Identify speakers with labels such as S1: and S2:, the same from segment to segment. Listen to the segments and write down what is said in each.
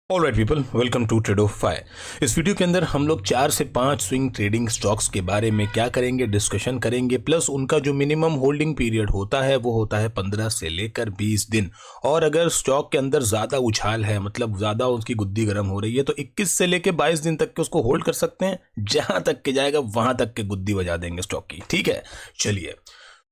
S1: Alright people, welcome to Tradeofy. इस video के अंदर हम लोग 4 से 5 स्विंग ट्रेडिंग स्टॉक्स के बारे में क्या करेंगे, डिस्कशन करेंगे। प्लस उनका जो मिनिमम होल्डिंग पीरियड होता है वो होता है 15 से लेकर 20 दिन। और अगर स्टॉक के अंदर ज़्यादा उछाल है, मतलब ज़्यादा उसकी गुद्दी गर्म हो रही है, तो 21 से लेकर 22 दिन तक के उसको होल्ड कर सकते हैं। जहां तक के जाएगा वहां तक के गुद्दी बजा देंगे स्टॉक की। ठीक है, चलिए।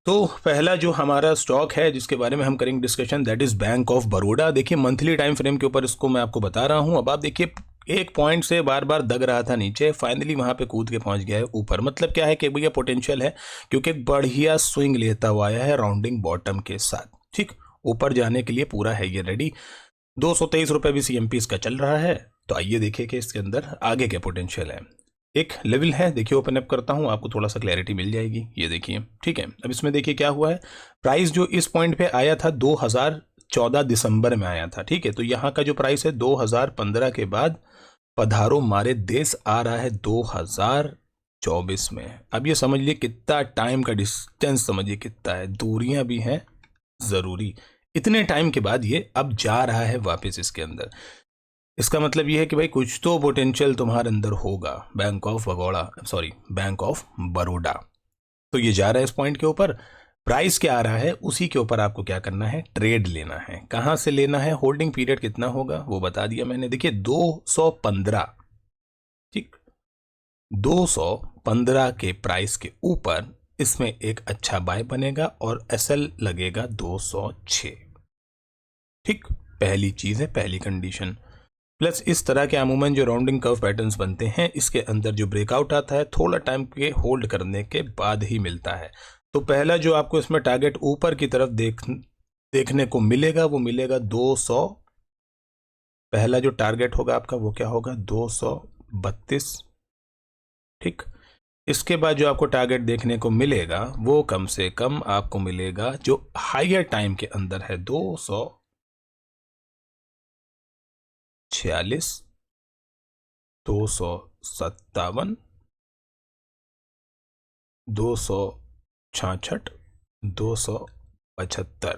S1: तो पहला जो हमारा स्टॉक है जिसके बारे में हम करेंगे discussion, that is bank of Baroda. देखिए मंथली टाइम फ्रेम के ऊपर इसको मैं आपको बता रहा हूं। अब आप देखिए, एक पॉइंट से बार बार दग रहा था नीचे, फाइनली वहां पे कूद के पहुंच गया है ऊपर। मतलब क्या है कि भैया पोटेंशियल है, क्योंकि बढ़िया स्विंग लेता हुआ आया है राउंडिंग बॉटम के साथ। ठीक, ऊपर जाने के लिए पूरा है ये रेडी। 223 रुपये भी सीएमपी इसका चल रहा है। तो आइए देखिए कि इसके अंदर आगे क्या पोटेंशियल है। एक लेवल है, देखिए ओपन अप करता हूं, आपको थोड़ा सा क्लैरिटी मिल जाएगी। ये देखिए, ठीक है। अब इसमें देखिए क्या हुआ है, प्राइस जो इस पॉइंट पे आया था 2014 दिसंबर में आया था। ठीक है, तो यहाँ का जो प्राइस है 2015 के बाद पधारो मारे देश आ रहा है 2024 में। अब ये समझ लिए कितना टाइम का डिस्टेंस, समझिए कितना है, दूरियां भी हैं जरूरी। इतने टाइम के बाद ये अब जा रहा है वापस इसके अंदर। इसका मतलब यह है कि भाई कुछ तो पोटेंशियल तुम्हारे अंदर होगा। Bank of Baroda. तो ये जा रहा है इस पॉइंट के ऊपर। प्राइस क्या आ रहा है उसी के ऊपर आपको क्या करना है, ट्रेड लेना है। कहां से लेना है, होल्डिंग पीरियड कितना होगा वो बता दिया मैंने। देखिए 215, ठीक, 215 के प्राइस के ऊपर इसमें एक अच्छा बाय बनेगा और एसएल लगेगा 206। ठीक, पहली चीज है, पहली कंडीशन। प्लस इस तरह के अमूमन जो राउंडिंग कर्व पैटर्न्स बनते हैं, इसके अंदर जो ब्रेकआउट आता है थोड़ा टाइम के होल्ड करने के बाद ही मिलता है। तो पहला जो आपको इसमें टारगेट ऊपर की तरफ देखने को मिलेगा वो मिलेगा 200। पहला जो टारगेट होगा आपका वो क्या होगा, 232। ठीक, इसके बाद जो आपको टारगेट देखने को मिलेगा वो कम से कम आपको मिलेगा जो हायर टाइम के अंदर है 246, 257, 266, 275।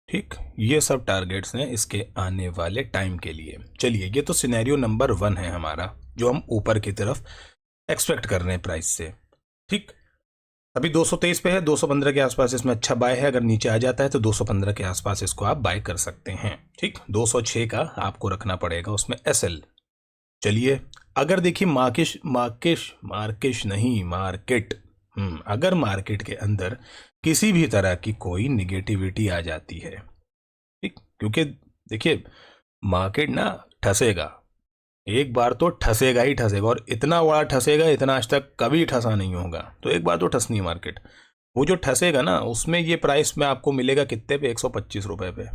S1: ठीक, ये सब टारगेट्स हैं इसके आने वाले टाइम के लिए। चलिए, ये तो सिनेरियो नंबर 1 है हमारा, जो हम ऊपर की तरफ एक्सपेक्ट कर रहे हैं प्राइस से। ठीक, अभी 223 पे है, 215 के आसपास इसमें अच्छा बाय है। अगर नीचे आ जाता है तो 215 के आसपास इसको आप बाय कर सकते हैं। ठीक, 206 का आपको रखना पड़ेगा उसमें एसएल। चलिए, अगर देखिए मार्केट, अगर मार्केट के अंदर किसी भी तरह की कोई निगेटिविटी आ जाती है, ठीक, क्योंकि देखिए मार्केट ना ठसेगा, एक बार तो ठसेगा ही ठसेगा, और इतना बड़ा ठसेगा, इतना आज तक कभी ठसा नहीं होगा। तो एक बार तो ठसनी है मार्केट। वो जो ठसेगा ना, उसमें ये प्राइस में आपको मिलेगा कितने पे, 125 रुपए पे।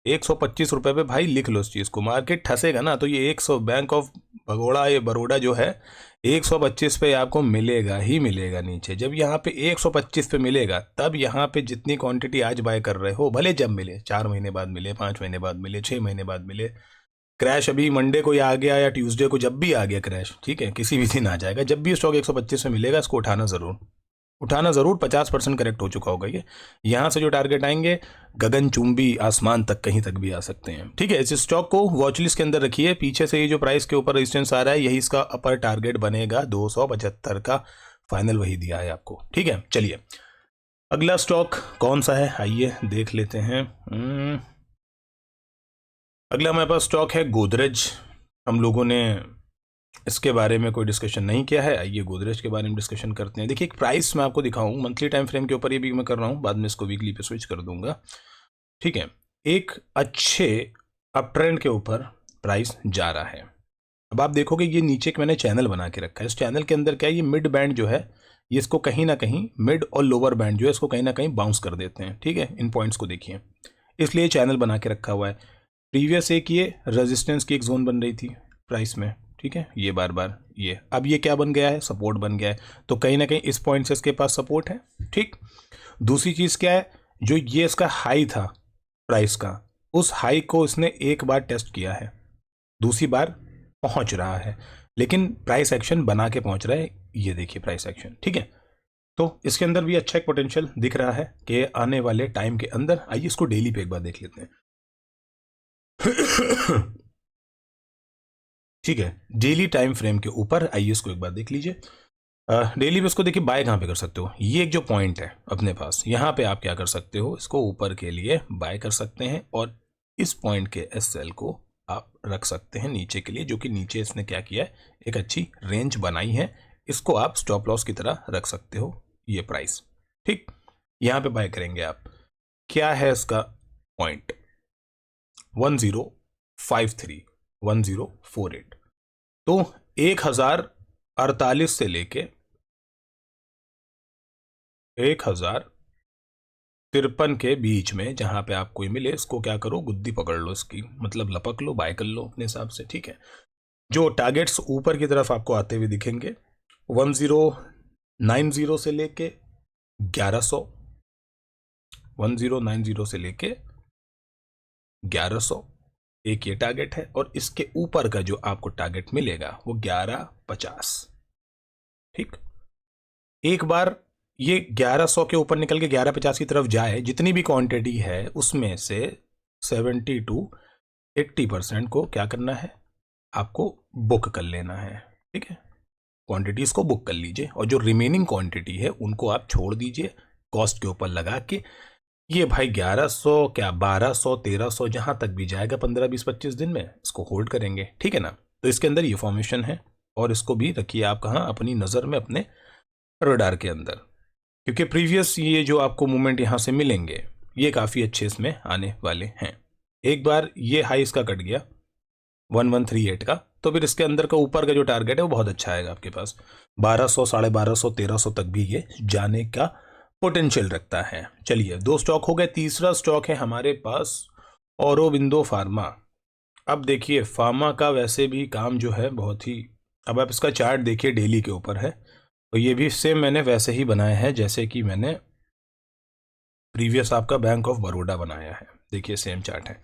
S1: 125 रुपए पे भाई, लिख लो इस चीज को। मार्केट ठसेगा ना तो ये 100, बैंक ऑफ भगोड़ा, ये बड़ौदा जो है 125 पे आपको मिलेगा ही मिलेगा नीचे। जब यहाँ पे 125 पे मिलेगा, तब यहाँ पे जितनी क्वांटिटी आज बाय कर रहे हो, भले जब मिले, 4 महीने बाद मिले, 5 महीने बाद मिले, 6 महीने बाद मिले, क्रैश अभी मंडे को या आ गया या ट्यूसडे को, जब भी आ गया क्रैश, ठीक है, किसी भी दिन आ जाएगा। जब भी स्टॉक 125 में मिलेगा, इसको उठाना जरूर। 50% करेक्ट हो चुका होगा ये। यहां से जो टारगेट आएंगे, गगन चुंबी आसमान तक, कहीं तक भी आ सकते हैं। ठीक है, इस स्टॉक को वॉच लिस्ट के अंदर रखिए। पीछे से ये जो प्राइस के ऊपर रेजिस्टेंस आ रहा है, यही इसका अपर टारगेट बनेगा 275 का। फाइनल वही दिया है आपको। ठीक है, चलिए अगला स्टॉक कौन सा है, आइए देख लेते हैं। अगला हमारे पास स्टॉक है गोदरेज। हम लोगों ने इसके बारे में कोई डिस्कशन नहीं किया है, आइए गोदरेज के बारे में डिस्कशन करते हैं। देखिए एक प्राइस मैं आपको दिखाऊं मंथली टाइम फ्रेम के ऊपर, ये भी मैं कर रहा हूं, बाद में इसको वीकली पे स्विच कर दूंगा। ठीक है, एक अच्छे अप ट्रेंड के ऊपर प्राइस जा रहा है। अब आप देखोगे ये नीचे एक मैंने चैनल बना के रखा है। इस चैनल के अंदर क्या है, ये मिड बैंड जो है, ये इसको कहीं ना कहीं, मिड और लोअर बैंड जो है, इसको कहीं ना कहीं बाउंस कर देते हैं। ठीक है, इन पॉइंट्स को देखिए, इसलिए चैनल बना के रखा हुआ है। प्रीवियस एक ये रेजिस्टेंस की एक जोन बन रही थी प्राइस में। ठीक है, ये बार बार ये, अब ये क्या बन गया है, सपोर्ट बन गया है। तो कहीं ना कहीं इस पॉइंट से इसके पास सपोर्ट है। ठीक, दूसरी चीज क्या है, जो ये इसका हाई था प्राइस का, उस हाई को इसने एक बार टेस्ट किया है, दूसरी बार पहुंच रहा है, लेकिन प्राइस एक्शन बना के पहुंच रहा है। ये देखिए प्राइस एक्शन। ठीक है, तो इसके अंदर भी अच्छा एक पोटेंशियल दिख रहा है कि आने वाले टाइम के अंदर। आइए इसको डेली पे एक बार देख लेते हैं। ठीक है, डेली टाइम फ्रेम के ऊपर आइए इसको एक बार देख लीजिए। डेली पे इसको देखिए बाय कहाँ पे कर सकते हो, ये एक जो पॉइंट है अपने पास, यहाँ पे आप क्या कर सकते हो, इसको ऊपर के लिए बाय कर सकते हैं और इस पॉइंट के एस सेल को आप रख सकते हैं नीचे के लिए, जो कि नीचे इसने क्या किया है, एक अच्छी रेंज बनाई है, इसको आप स्टॉप लॉस की तरह रख सकते हो ये प्राइस। ठीक, यहाँ पे बाय करेंगे आप, क्या है इसका पॉइंट 1053 1048, तो 1048 से लेके 1053 के बीच में जहां पे आपको ये मिले, इसको क्या करो, गुद्दी पकड़ लो इसकी, मतलब लपक लो, बाय कर लो अपने हिसाब से। ठीक है, जो टारगेट्स ऊपर की तरफ आपको आते हुए दिखेंगे 1090 से लेके 1100, 1090 से लेके 1100 एक ये टारगेट है, और इसके ऊपर का जो आपको टारगेट मिलेगा वो 1150। ठीक, एक बार ये 1100 के ऊपर निकल के 1150 की तरफ जाए, जितनी भी क्वांटिटी है उसमें से 70 to 80% को क्या करना है, आपको बुक कर लेना है। ठीक है, क्वांटिटीज को बुक कर लीजिए, और जो रिमेनिंग क्वांटिटी है उनको आप छोड़ दीजिए कॉस्ट के ऊपर लगा के। ये भाई 1100 क्या 1200 1300 जहां तक भी जाएगा 15 20 25 दिन में, इसको होल्ड करेंगे। ठीक है ना, तो इसके अंदर ये फॉर्मेशन है, और इसको भी रखिए आप कहाँ, अपनी नज़र में, अपने रडार के अंदर, क्योंकि प्रीवियस ये जो आपको मूवमेंट यहाँ से मिलेंगे ये काफ़ी अच्छे इसमें आने वाले हैं। एक बार ये हाई इसका कट गया 1138 का, तो फिर इसके अंदर का ऊपर का जो टारगेट है वो बहुत अच्छा आएगा आपके पास, 1200 1250 1300 तक भी ये जाने का पोटेंशियल रखता है। चलिए, दो स्टॉक हो गए, तीसरा स्टॉक है हमारे पास औरोबिंदो फार्मा। अब देखिए, फार्मा का वैसे भी काम जो है बहुत ही, अब आप इसका चार्ट देखिए, डेली के ऊपर है, तो ये भी सेम मैंने वैसे ही बनाया है जैसे कि मैंने प्रीवियस आपका बैंक ऑफ बड़ौदा बनाया है। देखिए सेम चार्ट है।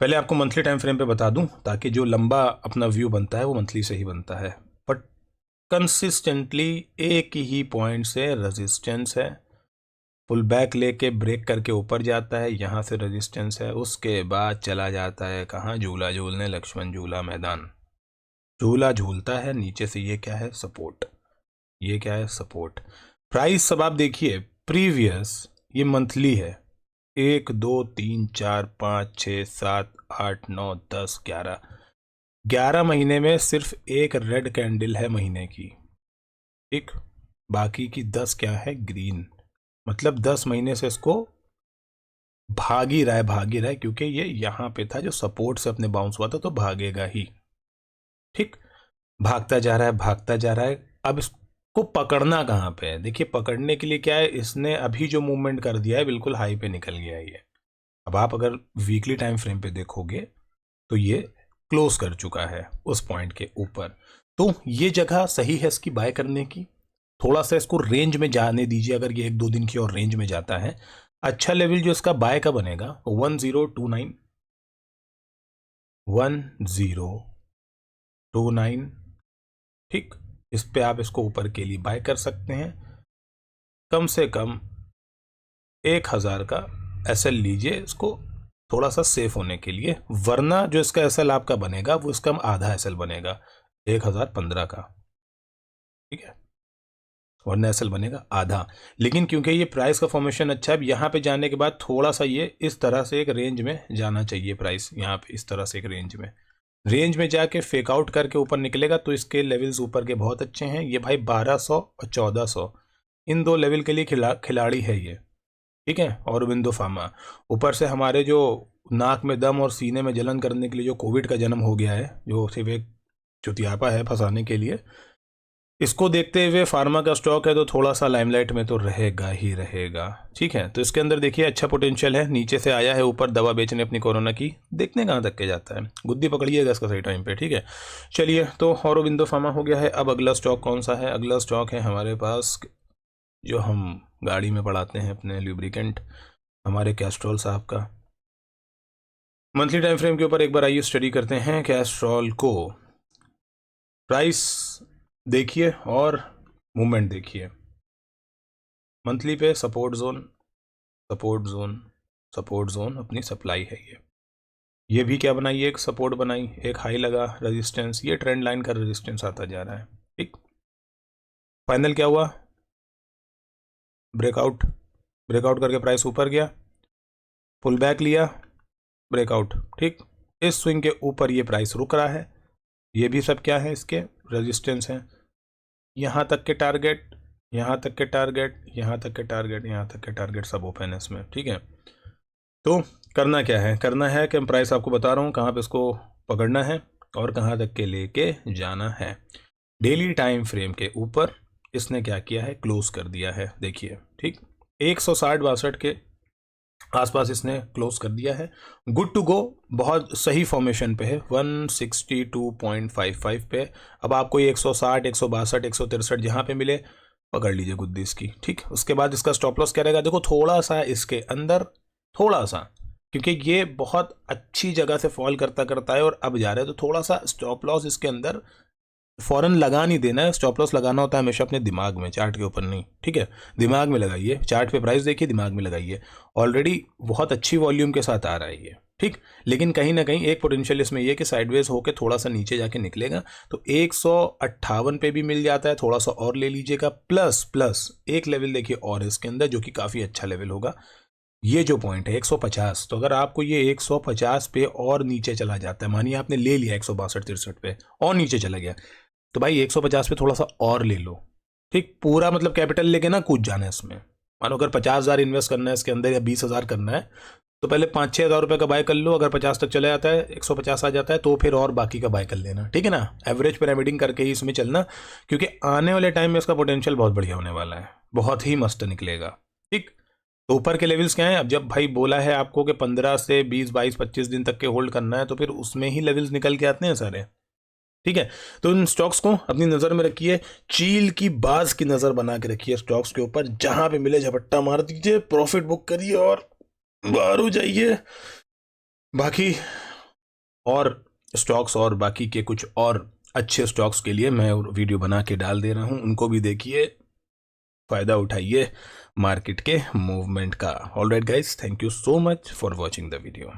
S1: पहले आपको मंथली टाइम फ्रेम पे बता दूं, ताकि जो लंबा अपना व्यू बनता है वो मंथली से ही बनता है, बट कंसिस्टेंटली एक ही पॉइंट से रेजिस्टेंस है, पुल बैक लेके ब्रेक करके ऊपर जाता है, यहाँ से रेजिस्टेंस है, उसके बाद चला जाता है कहाँ, झूला झूलने, लक्ष्मण झूला मैदान, झूला झूलता है, नीचे से ये क्या है, सपोर्ट, ये क्या है, सपोर्ट। प्राइस सब आप देखिए, प्रीवियस ये मंथली है, 1 2 3 4 5 6 7 8 9 10 11, 11 महीने में सिर्फ एक रेड कैंडल है महीने की। ठीक, बाकी की 10 क्या है, ग्रीन, मतलब 10 महीने से इसको भाग ही रहा है, भाग ही रहा है, क्योंकि ये यहां पे था जो सपोर्ट से अपने बाउंस हुआ था, तो भागेगा ही। ठीक, भागता जा रहा है, भागता जा रहा है। अब इसको पकड़ना कहाँ पे है, देखिए पकड़ने के लिए क्या है, इसने अभी जो मूवमेंट कर दिया है बिल्कुल हाई पे निकल गया है ये। अब आप अगर वीकली टाइम फ्रेम पे देखोगे तो ये क्लोज कर चुका है उस पॉइंट के ऊपर, तो ये जगह सही है इसकी बाय करने की। थोड़ा सा इसको रेंज में जाने दीजिए, अगर ये 1 2 दिन की और रेंज में जाता है, अच्छा लेवल जो इसका बाय का बनेगा 1029, 1029। ठीक, इस पे आप इसको ऊपर के लिए बाय कर सकते हैं, कम से कम 1000 का एसएल लीजिए इसको, थोड़ा सा सेफ होने के लिए, वरना जो इसका एसएल आपका बनेगा वो इसका आधा एसएल बनेगा 1015 का। ठीक है, वरना एसएल बनेगा आधा। लेकिन क्योंकि ये प्राइस का फॉर्मेशन अच्छा है, यहाँ पे जाने के बाद थोड़ा सा ये इस तरह से एक रेंज में जाना चाहिए प्राइस, यहाँ पे इस तरह से एक रेंज में जाके फेक आउट करके ऊपर निकलेगा, तो इसके लेवल्स ऊपर के बहुत अच्छे हैं। ये भाई 1200 और 1400, इन दो लेवल के लिए खिलाड़ी है ये। ठीक है, औरोबिंदो फार्मा। ऊपर से हमारे जो नाक में दम और सीने में जलन करने के लिए जो कोविड का जन्म हो गया है, जो सिर्फ एक चुतियापा है फंसाने के लिए, इसको देखते हुए फार्मा का स्टॉक है तो थोड़ा सा लाइमलाइट में तो रहेगा ही रहेगा। ठीक है, तो इसके अंदर देखिए अच्छा पोटेंशियल है, नीचे से आया है ऊपर दवा बेचने अपनी कोरोना की, देखने कहाँ तक के जाता है, गुद्दी पकड़िएगा इसका सही टाइम पे। ठीक है, चलिए, तो औरोबिंदो फार्मा हो गया है। अब अगला स्टॉक कौन सा है, अगला स्टॉक है हमारे पास जो हम गाड़ी में पड़ाते हैं अपने लुब्रिकेंट, हमारे कैस्ट्रॉल साहब का। मंथली टाइम फ्रेम के ऊपर एक बार आइए स्टडी करते हैं कैस्ट्रॉल को। प्राइस देखिए और मूवमेंट देखिए, मंथली पे support zone, support zone, support zone, अपनी सप्लाई है ये भी क्या बनाई, एक सपोर्ट बनाई, एक हाई लगा, रेजिस्टेंस, ये ट्रेंड लाइन का रेजिस्टेंस आता जा रहा है। ठीक, फाइनल क्या हुआ, ब्रेकआउट, ब्रेकआउट करके प्राइस ऊपर गया, पुल बैक लिया, ब्रेकआउट। ठीक, इस स्विंग के ऊपर ये प्राइस रुक रहा है। ये भी सब क्या है, इसके रेजिस्टेंस हैं। यहाँ तक के टारगेट, यहाँ तक के टारगेट, यहाँ तक के टारगेट, यहाँ तक के टारगेट सब ओपन है इसमें। ठीक है, तो करना क्या है, करना है कि प्राइस आपको बता रहा हूँ कहाँ पे इसको पकड़ना है और कहाँ तक के लेके जाना है। डेली टाइम फ्रेम के ऊपर इसने क्या किया है, क्लोज कर दिया है, देखिए। ठीक, 160-62 के आसपास इसने क्लोज कर दिया है। गुड टू गो, बहुत सही फॉर्मेशन पे है, 162.55 पे। अब आपको ये 160, 162, 163 जहाँ पे मिले पकड़ लीजिए गुद्दी इसकी। ठीक, उसके बाद इसका स्टॉप लॉस क्या रहेगा, देखो थोड़ा सा इसके अंदर, थोड़ा सा, क्योंकि ये बहुत अच्छी जगह से फॉल करता करता है और अब जा रहा है, तो थोड़ा सा स्टॉप लॉस इसके अंदर फौरन लगा नहीं देना है। स्टॉप लॉस लगाना होता है हमेशा अपने दिमाग में, चार्ट के ऊपर नहीं। ठीक है, दिमाग में लगाइए, चार्ट पे प्राइस देखिए, दिमाग में लगाइए। ऑलरेडी बहुत अच्छी वॉल्यूम के साथ आ रहा है ये। ठीक, लेकिन कहीं ना कहीं एक पोटेंशियल इसमें ये कि साइडवेज होकर थोड़ा सा नीचे जाके निकलेगा, तो 158 पे भी मिल जाता है, थोड़ा सा और ले लीजिएगा। प्लस प्लस एक लेवल देखिए और इसके अंदर, जो कि काफ़ी अच्छा लेवल होगा, ये जो पॉइंट है 150। तो अगर आपको ये 150 पे और नीचे चला जाता है, मानिए आपने ले लिया 162-63 पे और नीचे चला गया, तो भाई 150 पे थोड़ा सा और ले लो। ठीक, पूरा मतलब कैपिटल लेके ना कूद जाना है इसमें। मानो अगर 50,000 इन्वेस्ट करना है इसके अंदर या 20,000 करना है, तो पहले 5-6 हज़ार रुपये का बाय कर लो। अगर 50 तक चला जाता है, 150 आ जाता है, तो फिर और बाकी का बाय कर लेना। ठीक है ना, एवरेज पिरामिडिंग करके ही इसमें चलना, क्योंकि आने वाले टाइम में इसका पोटेंशियल बहुत बढ़िया होने वाला है, बहुत ही मस्त निकलेगा। ठीक, तो ऊपर के लेवल्स क्या हैं, अब जब भाई बोला है आपको कि 15 से 20, 22, 25 दिन तक के होल्ड करना है, तो फिर उसमें ही लेवल्स निकल के आते हैं सारे। ठीक है, तो इन स्टॉक्स को अपनी नज़र में रखिए, चील की बाज की नज़र बना के रखिए स्टॉक्स के ऊपर। जहां पे मिले झपट्टा मार दीजिए, प्रॉफिट बुक करिए और बाहर हो जाइए। बाकी और स्टॉक्स और बाकी के कुछ और अच्छे स्टॉक्स के लिए मैं वीडियो बना के डाल दे रहा हूं, उनको भी देखिए, फ़ायदा उठाइए मार्केट के मूवमेंट का। Alright guys, thank you so much for watching the video.